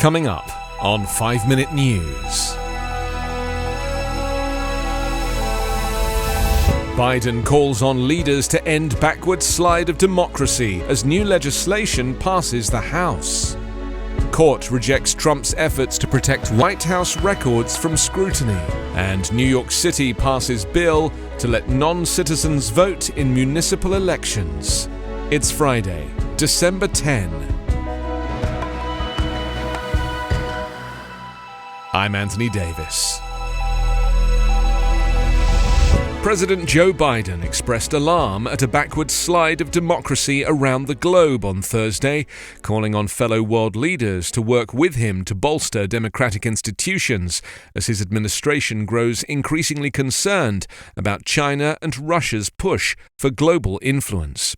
Coming up on 5 Minute News. Biden calls on leaders to end backward slide of democracy as new legislation passes the House. Court rejects Trump's efforts to protect White House records from scrutiny. And New York City passes bill to let non-citizens vote in municipal elections. It's Friday, December 10. I'm Anthony Davis. President Joe Biden expressed alarm at a backward slide of democracy around the globe on Thursday, calling on fellow world leaders to work with him to bolster democratic institutions as his administration grows increasingly concerned about China and Russia's push for global influence.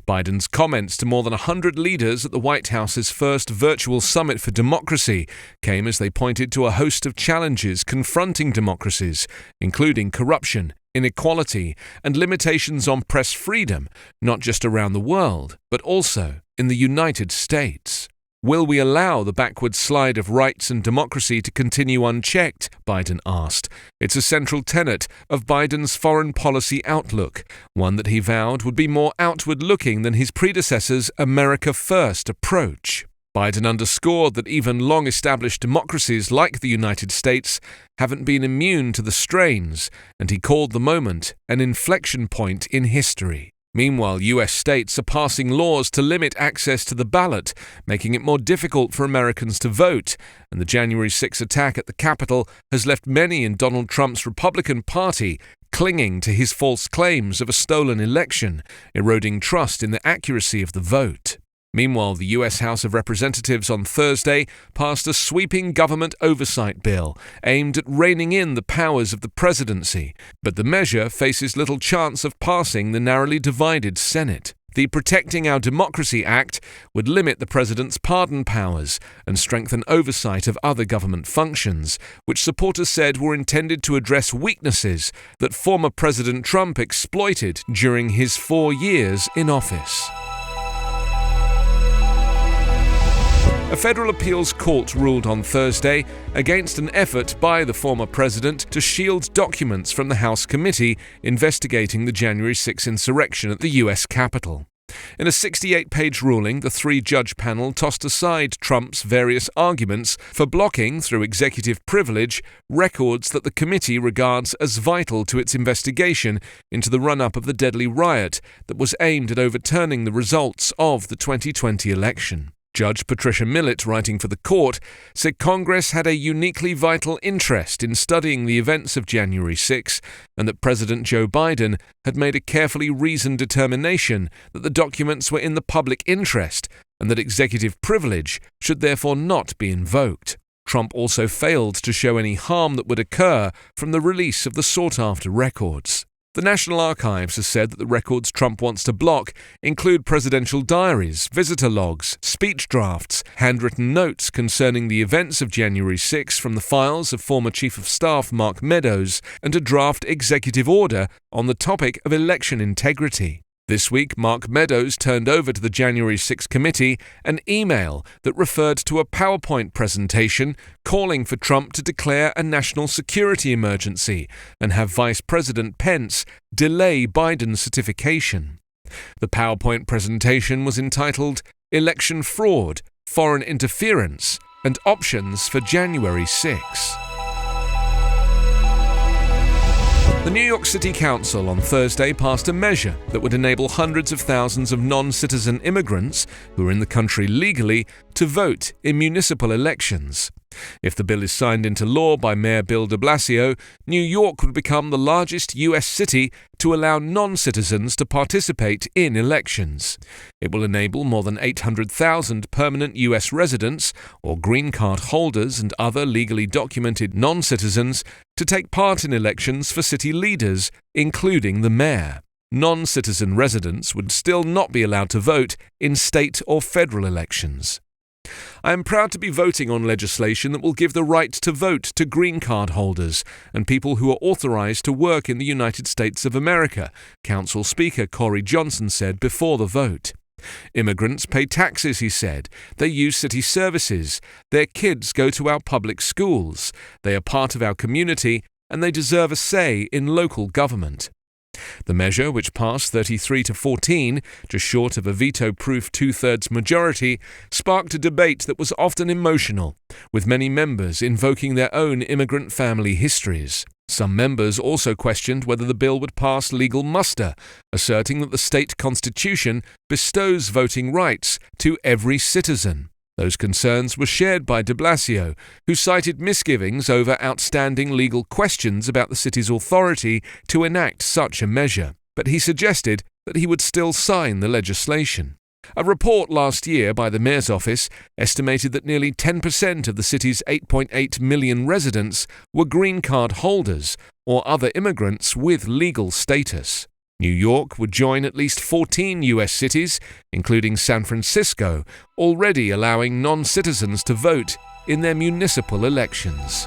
Biden's comments to more than 100 leaders at the White House's first virtual summit for democracy came as they pointed to a host of challenges confronting democracies, including corruption, inequality, and limitations on press freedom, not just around the world, but also in the United States. Will we allow the backward slide of rights and democracy to continue unchecked? Biden asked. It's a central tenet of Biden's foreign policy outlook, one that he vowed would be more outward-looking than his predecessor's America First approach. Biden underscored that even long-established democracies like the United States haven't been immune to the strains, and he called the moment an inflection point in history. Meanwhile, U.S. states are passing laws to limit access to the ballot, making it more difficult for Americans to vote, and the January 6 attack at the Capitol has left many in Donald Trump's Republican Party clinging to his false claims of a stolen election, eroding trust in the accuracy of the vote. Meanwhile, the U.S. House of Representatives on Thursday passed a sweeping government oversight bill aimed at reining in the powers of the presidency, but the measure faces little chance of passing the narrowly divided Senate. The Protecting Our Democracy Act would limit the president's pardon powers and strengthen oversight of other government functions, which supporters said were intended to address weaknesses that former President Trump exploited during his 4 years in office. A federal appeals court ruled on Thursday against an effort by the former president to shield documents from the House committee investigating the January 6 insurrection at the U.S. Capitol. In a 68-page ruling, the three-judge panel tossed aside Trump's various arguments for blocking, through executive privilege, records that the committee regards as vital to its investigation into the run-up of the deadly riot that was aimed at overturning the results of the 2020 election. Judge Patricia Millett, writing for the court, said Congress had a uniquely vital interest in studying the events of January 6 and that President Joe Biden had made a carefully reasoned determination that the documents were in the public interest and that executive privilege should therefore not be invoked. Trump also failed to show any harm that would occur from the release of the sought-after records. The National Archives has said that the records Trump wants to block include presidential diaries, visitor logs, speech drafts, handwritten notes concerning the events of January 6 from the files of former Chief of Staff Mark Meadows, and a draft executive order on the topic of election integrity. This week, Mark Meadows turned over to the January 6 committee an email that referred to a PowerPoint presentation calling for Trump to declare a national security emergency and have Vice President Pence delay Biden's certification. The PowerPoint presentation was entitled Election Fraud, Foreign Interference, and Options for January 6. The New York City Council on Thursday passed a measure that would enable hundreds of thousands of non-citizen immigrants who are in the country legally to vote in municipal elections. If the bill is signed into law by Mayor Bill de Blasio, New York would become the largest U.S. city to allow non-citizens to participate in elections. It will enable more than 800,000 permanent U.S. residents or green card holders and other legally documented non-citizens to take part in elections for city leaders, including the mayor. Non-citizen residents would still not be allowed to vote in state or federal elections. I am proud to be voting on legislation that will give the right to vote to green card holders and people who are authorized to work in the United States of America, Council Speaker Corey Johnson said before the vote. Immigrants pay taxes, he said. They use city services. Their kids go to our public schools. They are part of our community, and they deserve a say in local government. The measure, which passed 33-14, just short of a veto-proof two-thirds majority, sparked a debate that was often emotional, with many members invoking their own immigrant family histories. Some members also questioned whether the bill would pass legal muster, asserting that the state constitution bestows voting rights to every citizen. Those concerns were shared by de Blasio, who cited misgivings over outstanding legal questions about the city's authority to enact such a measure, but he suggested that he would still sign the legislation. A report last year by the Mayor's Office estimated that nearly 10% of the city's 8.8 million residents were green card holders or other immigrants with legal status. New York would join at least 14 U.S. cities, including San Francisco, already allowing non-citizens to vote in their municipal elections.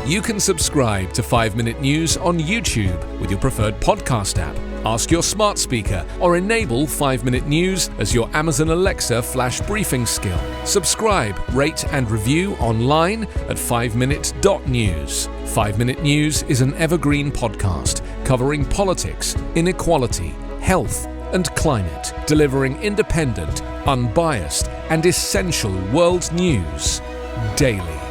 You can subscribe to 5 Minute News on YouTube with your preferred podcast app. Ask your smart speaker or enable 5 Minute News as your Amazon Alexa flash briefing skill. Subscribe, rate and review online at 5minute.news. 5 Minute News is an evergreen podcast covering politics, inequality, health and climate, delivering independent, unbiased and essential world news daily.